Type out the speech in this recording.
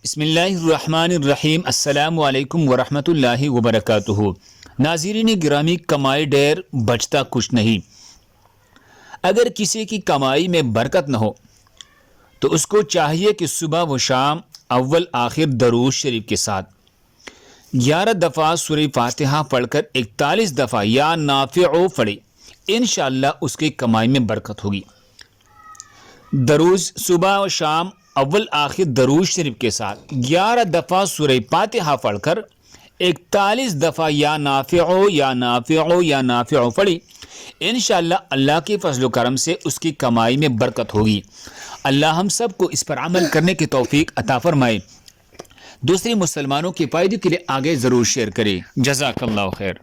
بسم اللہ الرحمن الرحیم۔ السلام علیکم ورحمۃ اللہ وبرکاتہ۔ ناظرین گرامی، کمائی ڈھیر بچتا کچھ نہیں۔ اگر کسی کی کمائی میں برکت نہ ہو تو اس کو چاہیے کہ صبح و شام اول آخر درود شریف کے ساتھ 11 دفعہ سورہ فاتحہ پڑھ کر 41 دفعہ یا نافع پڑھے، انشاءاللہ اس کی کمائی میں برکت ہوگی۔ درود صبح و شام اول آخر درود شریف کے ساتھ 11 دفعہ سورہ فاتحہ پڑھ کر 41 دفعہ یا نافع پڑھی، انشاءاللہ اللہ کے فضل و کرم سے اس کی کمائی میں برکت ہوگی۔ اللہ ہم سب کو اس پر عمل کرنے کی توفیق عطا فرمائے۔ دوسرے مسلمانوں کے فائدے کے لیے آگے ضرور شیئر کریں۔ جزاک اللہ خیر۔